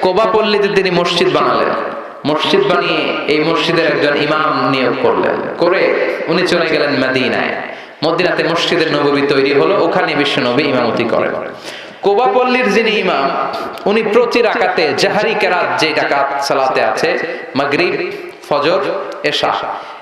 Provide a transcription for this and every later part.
কোবা পল্লীতে তিনি মসজিদ বানালেন। মসজিদ বানিয়ে এই মসজিদের একজন ইমাম নিয়োগ করলেন, করে উনি চলে গেলেন মদিনায়। মদিনাতে মসজিদের নববী তৈরি হলো, ওখানে বিশ্বনবী ইমামতি করেন। কোবা পল্লীর যিনি ইমাম, উনি প্রতি রাকাতে জাহরি কেরাত, যে রাকাত সালাতে আছে মাগরিব, ফজর, এশা,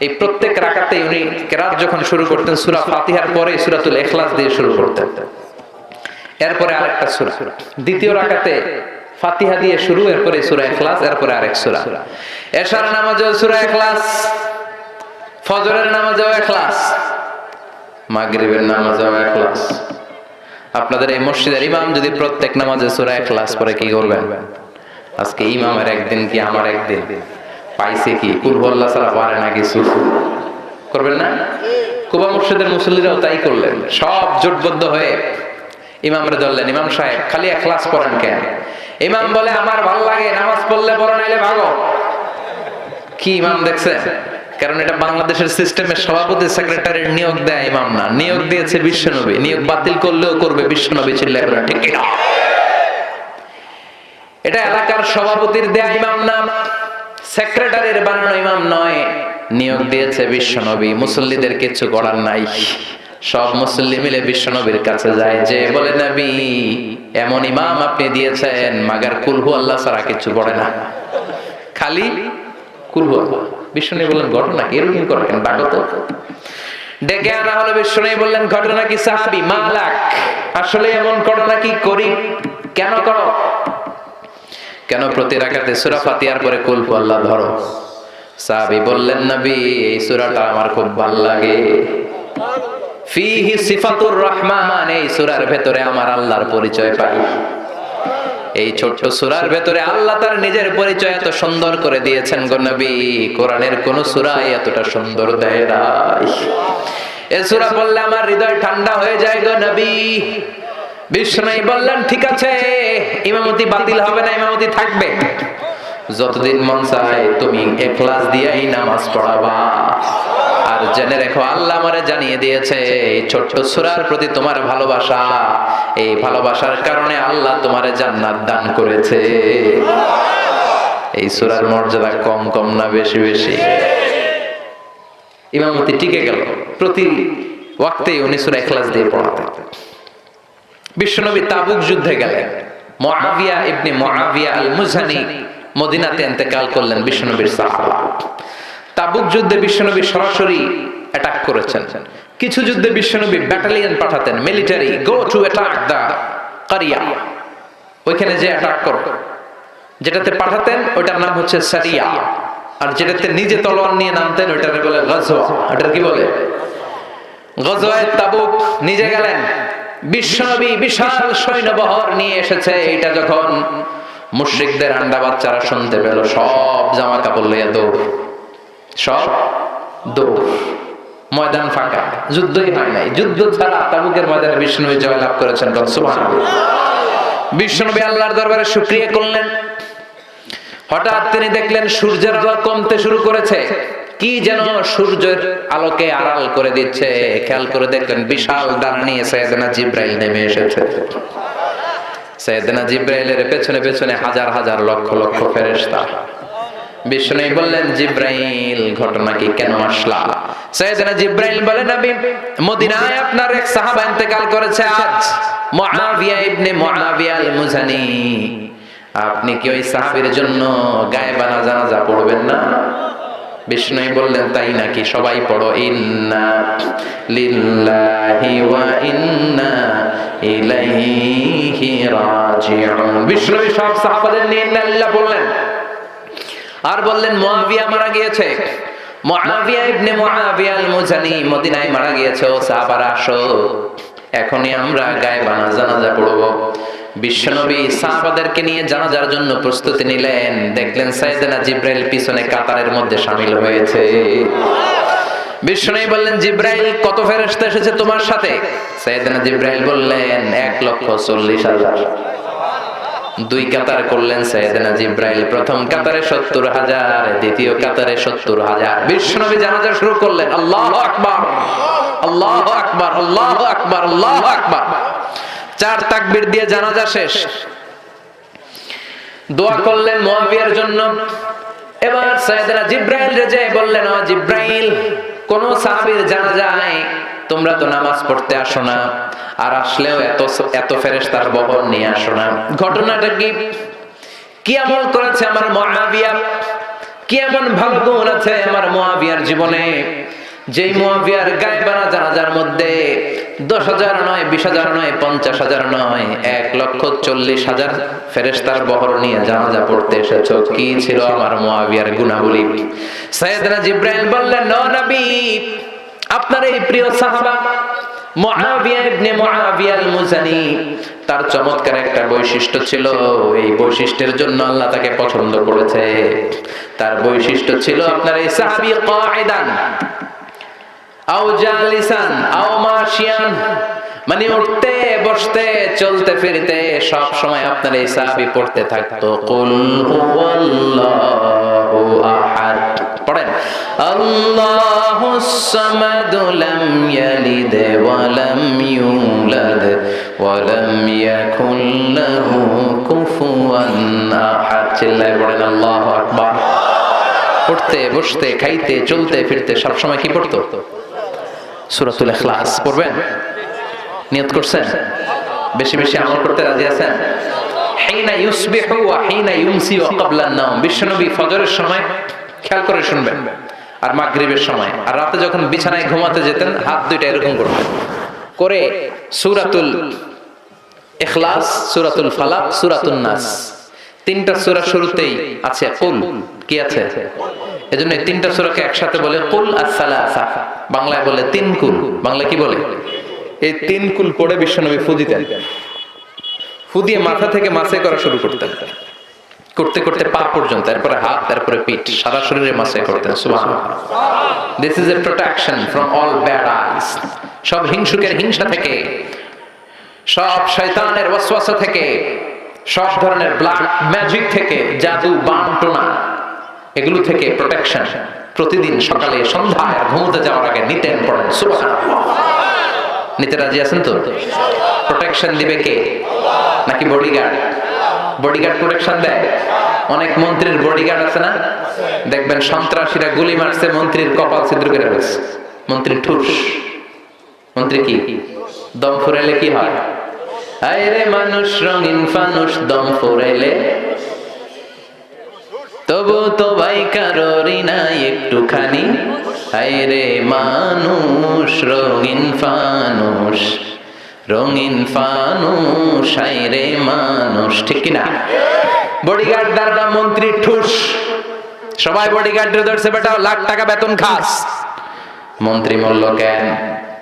এই প্রত্যেক রাকাতে উনি কেরাত যখন শুরু করতেন সূরা ফাতিহার পরে সূরাতুল ইখলাস দিয়ে শুরু করতেন। এরপরে আরেকটা সূরা, দ্বিতীয় রাকাতে ফাতিহা দিয়ে শুরু, এরপরে সূরা ইখলাস, এরপরে আরেক সূরা। এশার নামাজেও সূরা ইখলাস, ফজরের নামাজেও ইখলাস, মাগরিবের নামাজেও ইখলাস। আপনাদের এই মসজিদের ইমাম যদি প্রত্যেক নামাজে সূরা ইখলাস পড়ে কি করবেন? আজকে ইমামের একদিন কি আমার একদিন? পাইছে কি? কুল আল্লাহ ছাড়া পারে না কিছু, করবেন না? কুবা মসজিদের মুসল্লিরাও তাই করলেন, সব জোটবদ্ধ হয়ে ইমামরে ধরলেন, ইমাম সাহেব খালি ইখলাস পড়েন কেন? ইমাম বলে, আমার ভালো লাগে, নামাজ পড়লে পড়ো, নাইলে ভাগো। কি ইমাম দেখছেন? কারণ এটা বাংলাদেশের সিস্টেমের সভাপতি সেক্রেটারির নিয়োগ দেয় ইমাম না, নিয়োগ দিয়েছে বিশ্বনবী। নিয়োগ বাতিল করলেও করবে বিশ্বনবী, চিল্লায় বলেন ঠিক কিনা? এটা এলাকার সভাপতির দেয়া ইমাম না, সেক্রেটারির বানানো ইমাম নয়, নিয়োগ দিয়েছে বিশ্বনবী। মুসল্লিদের কিছু করার নাই, সব মুসল্লি মিলে বিশ্বনবীর কাছে যায়, যে বলে, নবী এমন ইমাম আপনি দিয়েছেন, মাগার কুলহু আল্লাহ ছাড়া কিছু পড়ে না, খালি কুলহু আল্লাহ। বিশ্বনবী বললেন, ঘটনা কি? এরকম করেন, ডাকো তো। ডেকে আনা হলো। বিশ্বনবী বললেন, ঘটনা কি? সাহাবী, মালাক, আসলে এমন ঘটনা কি? করি কেন করো? কেন প্রতি রাকাতে সূরা ফাতিহার পরে কুল হু আল্লাহ ধরো? সাহাবী বললেন, নবী এই সূরাটা আমার খুব ভালো লাগে, ফিহি সিফাতুর রহমান, এই সূরার ভেতরে আমার আল্লাহর পরিচয় পাই। এই ছোট্ট সূরার ভেতরে আল্লাহ তার নিজের পরিচয় এত সুন্দর করে দিয়েছেন গো নবী, কোরআনের কোন সূরায় এতটা সুন্দর দেয় নাই। এই সূরা পড়লে আমার হৃদয় ঠান্ডা হয়ে যায় গো নবী। বিশ্বনবী বললেন, ঠিক আছে, ইমামতি বাতিল হবে না, ইমামতি থাকবে, যতদিন মন চায় তুমি ইখলাস দিয়েই নামাজ পড়াবা। আর জেনে রেখো, আল্লাহ আমারে জানিয়ে দিয়েছে এই ছোট্ট সূরার প্রতি তোমার ভালোবাসা, এই ভালোবাসার কারণে আল্লাহ তোমারে জান্নাত দান করেছে। এই সূরার মর্যাদা কম কম না বেশি বেশি? ইমামতি টিকে গেল, প্রতি ওয়াক্তে উনি সূরা ইখলাস দিয়ে পড়াতেন। বিশ্বনবী তাবুক যুদ্ধে গেলেন, মুআবিয়া ইবনে মুআবিয়া আল মুজহানি মদিনাতে ইন্তেকাল করলেন, বিশ্বনবীর সাহাবা। তাবুক যুদ্ধে বিশ্বনবী সরাসরি অ্যাটাক করেছেন। কিছু যুদ্ধে বিশ্বনবী ব্যাটালিয়ন পাঠাতেন, মিলিটারি, গো টু অ্যাটাক দা কারিয়া, ওইখানে যে অ্যাটাক করো। যেটাতে পাঠাতেন ওটার নাম হচ্ছে সারিয়া, আর যেটাতে নিজে তলোয়ার নিয়ে নামতেন ওটারে বলে গাজওয়া। ওটার কি বলে? গাজওয়ায়ে তাবুক। নিজে গেলেন বিশ্বনবী, বিশাল সৈন্যবহর নিয়ে এসেছে। এটা যখন মুশরিকদের আন্ডা বাচ্চারা শুনতে পেল, সব জামা কাপড় লইয়া দৌড়, সব দৌড়, ময়দান ফাঁকা, যুদ্ধই হয় নাই। যুদ্ধ ছাড়া তাবুকের ময়দানে বিশ্বনবী জয়লাভ করেছেন। সুবহানাল্লাহ। বিশ্বনবী আল্লাহর দরবারে শুকরিয়া করলেন। হঠাৎ তিনি দেখলেন সূর্যের আলো কমতে শুরু করেছে, কি যেন সূর্যের আলোকে আড়াল করে দিচ্ছে। খেয়াল করে দেখলেন বিশাল ডানা নিয়ে সাইয়েদনা জিবরাইল নেমে এসেছে। সাইয়েদনা জিবরাইলের পেছনে পেছনে হাজার হাজার লক্ষ লক্ষ ফেরেশতা। বিশ্বনবী বললেন, জিবরাইল ঘটনা কি, কেন আসলা? সাইয়েদনা জিবরাইল বলেন, নবী মদিনায় আপনার এক সাহাবা ইন্তেকাল করেছে আজ, মুআবিয়া ইবনে মুআবিয়া আল মুজহানি। আপনি কি ওই সাহাবীর জন্য গায়েবানা জানাজা পড়বেন না? বিষ্ণু বললেন, তাই নাকি? সবাই পড়ো, ইন্না লিল্লাহি ওয়া ইন্না ইলাইহি রাজিউন। বিষ্ণু সব সাহাবাদের নিয়ে ইন্না লিল্লাহ বললেন, আর বললেন মুআবিয়া মারা গিয়েছে, মুআবিয়া ইবনে মুআবিয়া আল মুজহানি মদিনায় মারা গিয়েছে। ও সাহাবারা আসো, এখনই আমরা গায়েবানা জানাজা পড়বো। বিশ্বনবী সাহাবাদেরকে নিয়ে জানাজার জন্য প্রস্তুতি নিলেন। দেখলেন সাইয়েদনা জিবরাইল পিছনে কাতারের মধ্যে শামিল হয়েছে। বিশ্বনবী বললেন, জিবরাইল কত ফেরেশতা এসেছে তোমার সাথে? সাইয়েদনা জিবরাইল বললেন, 1,40,000। দুই কাতার করলেন সাইয়েদনা জিবরাইল। প্রথম কাতারে 70,000, দ্বিতীয় কাতারে 70,000। বিশ্বনবী জানাজা শুরু করলেন, আল্লাহু আকবার, আল্লাহু আকবার, আল্লাহু আকবার, আল্লাহু আকবার। 4 তাকবীর দিয়ে জানাজা শেষ। দোয়া করলেন মুআবিয়ার জন্য। এবার সাইয়েদনা জিব্রাইল রেজে বললেন, ও জিব্রাইল, কোন সাহাবীর জানাজায় তোমরা তো নামাজ পড়তে আসো না, আর আসলেও এত ফেরেশতার বহর নিয়ে আসো না। ঘটনাটা কি আমল করেছে আমার মুআবিয়া? কি এমন ভালো গুণ আছে আমার মুআবিয়ার জীবনে, যেই মুআবিয়ার গায়বানা জানাজার মধ্যে 10,000 নয়, 20,000 নয়, 50,000 নয়, 1,40,000 ফেরেশতার বহর নিয়ে জানাজা পড়তে এসেছো? কি ছিল আমার মুআবিয়ার গুণাবলী? সাইয়েদনা জিব্রাইল বললেন, ও নবী, আপনার এই প্রিয় সাহাবা মুআবিয়া ইবনে মুআবিয়া আল মুজানি, তার চমৎকার একটা বৈশিষ্ট্য ছিল। এই বৈশিষ্ট্যের জন্য আল্লাহ তাকে পছন্দ করেছে। তার বৈশিষ্ট্য ছিল, আপনার এই সাহাবী কাঈদান আও জালিসান আও মাশিয়ান, মানে উঠতে বসতে চলতে ফিরতে সব সময় আপনার এই সাহাবী পড়তে থাকতো কুল হুয়াল্লাহু আহাদ। পড়েন, আল্লাহুস সামাদ লাম ইয়ালিদ ওয়া লাম ইউলাদ ওয়া লাম ইয়াকুল লাহু কুফুয়ান আহাদ। চিল্লায় পড়েন আল্লাহু আকবার। উঠতে বসতে খাইতে চলতে ফিরতে সব সময় কি পড়তো? সূরাতুল ইখলাস পড়বেন। নিয়ত করছেন? বেশি বেশি আমল করতে রাজি আছেন? হিনা ইউসবিহু ওয়া হিনা ইউমসি ওয়া ক্বাবলা আন-নাওম। বিশ্বনবী ফজরের সময়, খেয়াল করে শুনবেন, আর মাগরিবের সময়, আর রাতে যখন বিছানায় ঘুমাতে যেতেন হাত দুইটা এরকম করতেন, করে সূরাতুল ইখলাস, সূরাতুল ফালাক, সূরাতুন নাস, তিনটা সূরা শুরুতেই আছে কুল। কি আছে? এজন্য এই তিনটা সূরাকে একসাথে বলে কুল আস-সালাসা, বাংলায় বলে তিন কুল। বাংলা কি বলে? এই তিন কুল পড়ে বিশ্বনবী ফু দিতেন। ফু দিয়ে মাথা থেকে মাসে করা শুরু করতেন, করতে করতে পা পর্যন্ত, তারপরে হাত, তারপরে পিঠ, সারা শরীরে মাসে করতেন। সুবহানাল্লাহ। This is a protection from all bad আইস। সব হিংসুকের হিংসা থেকে, সব শয়তানের ওয়াসওয়াসা থেকে, সব ধরনের ব্ল্যাক ম্যাজিক থেকে, জাদু বানটোনা, এগুলো থেকে প্রোটেকশন প্রতিদিন সকালে সন্ধ্যায় ঘুমোতে যাওয়ার আগে নিতেন। পড়েন সুবহানাল্লাহ। নিতে রাজি আছেন তো? প্রোটেকশন দিবে কে? নাকি বডিগার্ড? বডিগার্ড প্রোটেকশন দেয়। অনেক মন্ত্রীর বডিগার্ড আছে না? দেখবেন সন্ত্রাসীরা গুলি মারছে, মন্ত্রীর কপাল ছিদ্র করে ফেলছে, মন্ত্রীর ঠুস। মন্ত্রী কি দম ফুরাইলে কি হয়? আরে মানুষ রঙিন ফানুষ, দম ফুরাইলে তবু তো ভাই কারোরই নাই একটুখানি। আরে মানুষ রঙিন ফানুষ, রঙিন ফানুষ, আরে মানুষ। ঠিক কিনা? বডিগার্ড দাররা মন্ত্রী ঠুস, সবাই বডিগার্ডের ধরছে, বেটা লাখ টাকা বেতন খাস। মন্ত্রী বলল, কেন?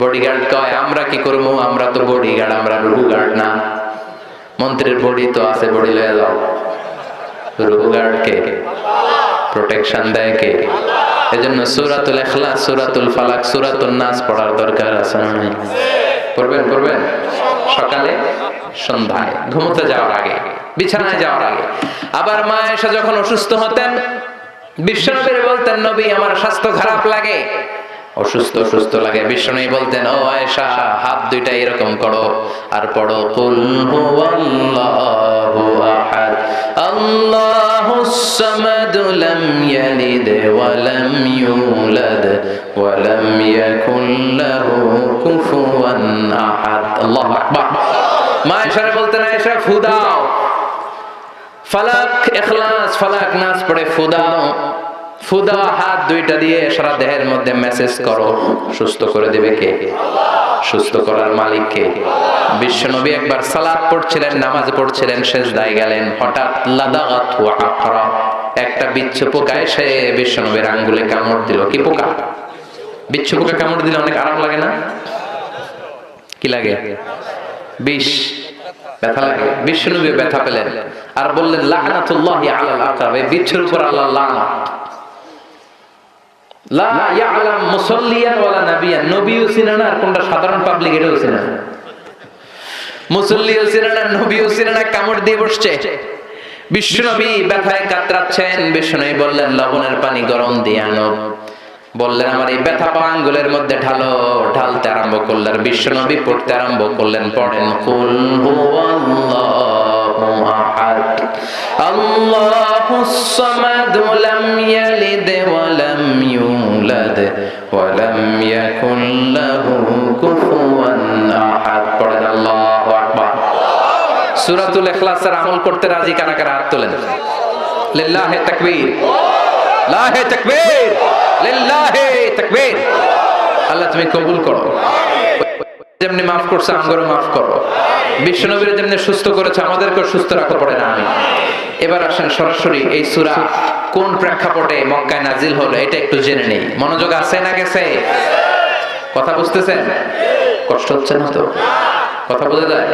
বডিগার্ড কয়, আমরা কি করবো, আমরা তো বডিগার্ড, আমরা রুহু গার্ড না। মন্ত্রীর বডি তো আছে, বডি লয়ে যাও। রুহু গার্ড কে? প্রোটেকশন দেয় কে? এজন্য সূরাতুল ইখলাস, সূরাতুল ফালাক, সূরাতুন নাস পড়ার দরকার আছে না? পড়বেন, পড়বেন সকালে সন্ধ্যায়, ঘুমোতে যাওয়ার আগে, বিছানায় যাওয়ার আগে। আবার মা আয়েশা যখন অসুস্থ হতেন, বিশ্বনবী বলতেন, নবী আমার স্বাস্থ্য খারাপ লাগে, অসুস্থ অসুস্থ লাগে। বিশ্বনবী বলতেন, ও আয়েশা হাত দুইটা এরকম করো আর পড়ো কুল হুয়াল্লাহু আহাদ, আল্লাহুস সামাদ, লাম ইয়ালিদ ওয়া লাম ইউলাদ ওয়া লাম ইয়াকুল লাহু কুফুয়ান আহাদ। আল্লাহু আকবার। মা আয়েশা বলতেন, আয়েশা ফু দাও, ফালাক ইখলাস, ফালাক নাস পড়ে ফু দাও। ফুদা হাত দুইটা দিয়ে সারা দেহের মধ্যে মেসেজ করো। সুস্থ করে দেবে কে? সুস্থ করার মালিক কে? বিশ্বনবী একবার সালাত পড়ছিলেন, নামাজ পড়ছিলেন, সেজদায় গেলেন, হঠাৎ লাদাগাতু আকরা, একটা বিচ্ছু পোকা এসে বিশ্বনবীর আঙ্গুলে কামড় দিল। কি পোকা? বিচ্ছু পোকা কামড় দিলে অনেক আরাম লাগে না? কি লাগে? বিষ, ব্যথা লাগে। বিশ্বনবী ব্যথা পেলেন আর বললেন, লা'নাতুল্লাহি আলাল আকরাব, এই বিচ্ছুর উপর আল্লাহর লানত। লা ইয়ালাম মুসাল্লিয়ান ওয়ালা নাবিয়ান, নবীও চিনে না আর কোনটা সাধারণ পাবলিক এটাও চিনে না। মুসাল্লিও চিনে না, নবীও চিনে না, কামড় দিয়ে বসছে। বিশ্বনবী ব্যথায় কাতরাচ্ছেন। বিশ্বনবী বললেন, লবণের পানি গরম দিয়ে আনো। বললেন, আমার এই ব্যথা পা আঙ্গুলের মধ্যে ঢালো। ঢালতে আরম্ভ করলেন, বিশ্বনবী পড়তে আরম্ভ করলেন। পড়েন কুল হুয়াল্লাহু আহাদ, আল্লাহুস সামাদ লাম ইয়ালিদ ওয়া লাম ইউলাদ ওয়া লাম ইয়াকুল লাহু কুফুয়ান আহাদ। পড়েন আল্লাহু আকবার। সূরাতুল ইখলাসের আমল করতে রাজি কারা কারা হাত তোলেন? লিল্লাহি তাকবীর, লাহে তাকবীর, লিল্লাহি তাকবীর। আল্লাহ তুমি কবুল করো। যেমনি মাফ করছে আমগরও মাফ করো। বিশ্বনবীর যেমনি সুস্থ করেছে আমাদেরকেও সুস্থ রাখো। পড়ে না আমি। এবার আসেন সরাসরি এই সূরা কোন প্রেক্ষাপটে মক্কায় নাজিল হলো এটা একটু জেনে নেই। মনোযোগ আছে না গেছে? কথা বুঝতেছেন? কষ্ট হচ্ছে না তো? কথা বোঝা যায়?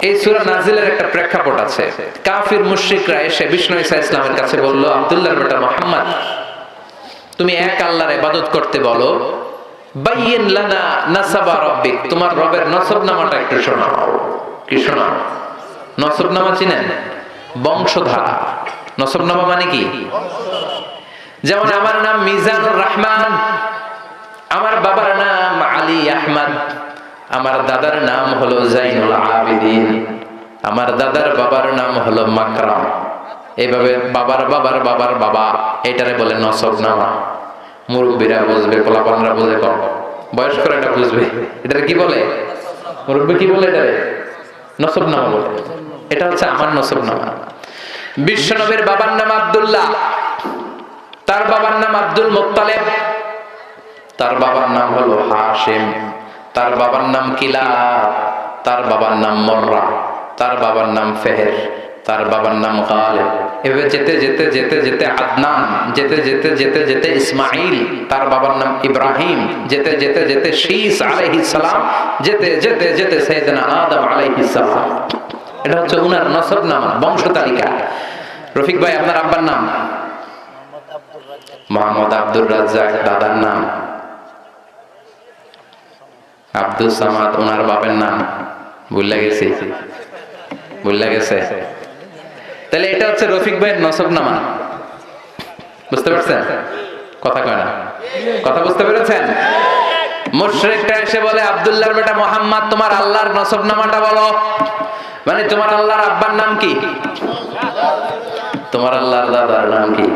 এই সূরা নাজিলের একটা প্রেক্ষাপট আছে। কাফির মুশরিকরা এসে বিষ্ণু ঈসা ইসলামের কাছে বলল, আব্দুল্লাহর বেটা মুহাম্মদ, তুমি এক আল্লাহর ইবাদত করতে বলো, বাইয়িন লানা নাসাবা রাব্বিক, তোমার রবের নসবনামাটা একটু শোনাও। কি শোনাও? নসবনামা চিনেন? বংশধারা। নসবনামা মানে কি? যেমন আমার নাম মিজানুর রহমান, আমার বাবার নাম আলী আহমদ, আমার দাদার নাম হলো জাইনুল আবেদিন, আমার দাদার বাবার নাম হলো মাকরাম। এইভাবে বাবার বাবার বাবার বাবা, এটারে বলে নসবনামা। মুরব্বীরা বুঝবে, পোলাপানরা বুঝে কম, বয়স্করা এটা বুঝবে। এটারে কি বলে? মুরব্বী কি বলে? এটারে নসবনামা বলে। এটা হচ্ছে আমার নসবনামা। বিশ্বনবীর বাবার নাম আব্দুল্লাহ, তার বাবার নাম আব্দুল মুত্তালিব, তার বাবার নাম হলো হাশিম, তার বাবার নাম কিলাব, তার বাবার নাম মররা, তার বাবার নাম ফেহের, তার বাবার নাম গালিব। এভাবে যেতে যেতে যেতে যেতে আদনান, যেতে যেতে যেতে যেতে ইসমাইল, তার বাবার নাম ইব্রাহিম, যেতে যেতে যেতে শীস আলাইহিস সালাম, যেতে যেতে যেতে সাইয়েদনা আদম আলাইহিস সালাম। এটা হচ্ছে উনার নসবনামা, বংশ তালিকা। রফিক ভাই, আপনার আব্বার নাম? মোহাম্মদ আব্দুর রাজ্জাক। দাদার নাম আব্দুল সামাদ। ওনার বাপের নাম ভুলে গেছি, ভুলে গেছে। তাহলে এটা হচ্ছে রফিক ভাইয়ের নসবনামা। বুঝতে পারছেন? কথা কয় না? কথা বুঝতে পেরেছেন? মুশরিকটা এসে বলে, আব্দুল্লাহর বেটা মুহাম্মদ, তোমার আল্লাহর নসবনামাটা বলো। মানে তোমার আল্লাহর আব্বার নাম কি? তোমার আল্লাহর দাদার নাম কি?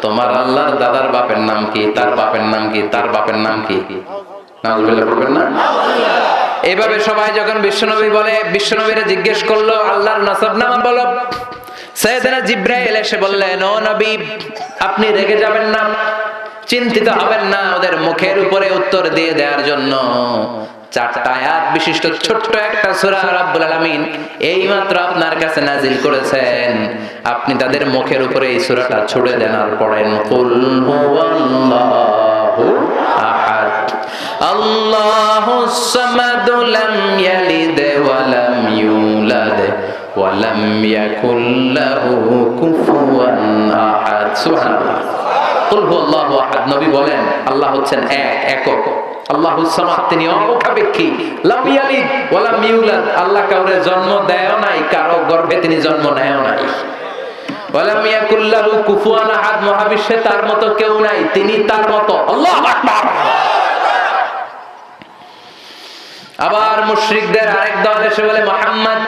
তোমার আল্লাহর দাদার বাপের নাম কি? তার বাপের নাম কি? তার বাপের নাম কি? নাউজুবিল্লাহ বলবেন না? এইভাবে সবাই যখন বিশ্বনবী বলে, বিশ্বনবীরে জিজ্ঞেস করলো আল্লাহর নসবনামা বলো। সাইয়েদনা জিবরাইল এসে বললেন, ও নবী, আপনি রেগে যাবেন না, চিন্তিত হবেন না। ওদের মুখের উপরে উত্তর দিয়ে দেওয়ার জন্য 4টা আয়াত বিশিষ্ট ছোট্ট একটা সূরা রব্বুল আলামিন এইমাত্র আপনার কাছে নাজিল করেছেন। আপনি তাদের মুখের উপরে এই সূরাটা ছুড়ে দেন আর পড়েন, কুল হুয়াল্লাহু আহাদ, আল্লাহুস সামাদ, লাম ইয়ালিদ ওয়া লাম ইউলাদ ওয়া লাম ইয়াকুল লাহু কুফুয়ান আহাদ। সুবহানাল্লাহ। কুল হুয়াল্লাহু আহাদ। নবী বলেন, আল্লাহ হচ্ছেন এক, একক। আল্লাহুস সামাদ, তিনি অমুখাপেক্ষী। লাম ইয়ালিদ ওয়া লাম ইউলাদ, আল্লাহ কাউরে জন্ম দেয়ও নাই, কারো গর্ভে তিনি জন্ম নেয়ও নাই। ওয়া লাম ইয়াকুল লাহু কুফুয়ান আহাদ, মহাবিশ্বে তার মতো কেউ নাই, তিনি তার মতো। আল্লাহু আকবার। আবার মুশরিকদের আরেক দল এসে বলে, মুহাম্মদ,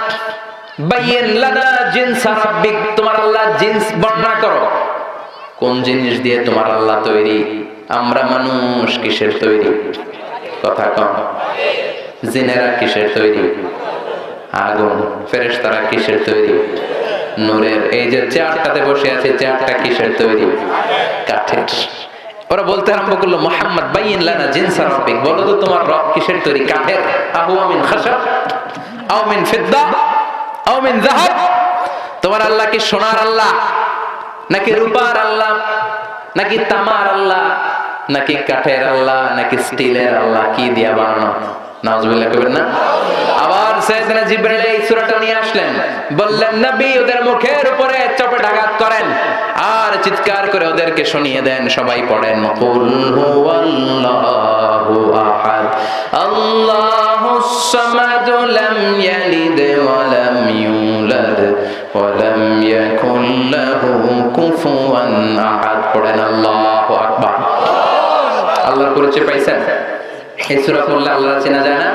বাইয়িন লানা জিনসা রাব্বিক, তোমার আল্লাহর জিন্স বর্ণনা করো। কোন জিনিস দিয়ে তোমার আল্লাহ তৈরি? আমরা মানুষ কিসের তৈরি? কথা কম। জিনেরা কিসের তৈরি? আগুন। ফেরেশতারা কিসের তৈরি? নূরের। এই যে চেয়ারটাতে বসে আছে, চেয়ারটা কিসের তৈরি? কাঠের। ওরা বলতে আরম্ভ করলো, মুহাম্মদ, বাইয়িন লানা জিনসা রাব্বিক, বলো তো তোমার রব কিসের তৈরি? কাঠের। আহুয়া মিন খাশাব আও মিন ফিদ্দা আও মিন যাহাব, তোমার আল্লাহ কি সোনার আল্লাহ, নাকি রূপার আল্লাহ, নাকি তামার আল্লাহ, নাকি কাঠের আল্লাহ, নাকি স্টিলের আল্লাহ? কি দিয়া বানানো? নাউজুবিল্লাহ কইবেন না? আবার সাইয়েদনা জিবরাইল এই সূরাটা নিয়ে আসলেন, বললেন, নবী, ওদের মুখের উপরে চপেটাঘাত করেন আর চিৎকার করে ওদেরকে শুনিয়ে দেন। সবাই পড়েন, কুল হুয়াল্লাহু আহাদ, আল্লাহুস সামাদ, লাম ইয়ালিদ ওয়া লাম ইউলাদ ওয়া লাম ইয়াকুল লাহু কুফুয়ান আহাদ। পড়েন আল্লাহু আকবার। আল্লাহর পরিচয় পাইছেন? এই সূরা পড়লে আল্লাহ চেনা যায় না?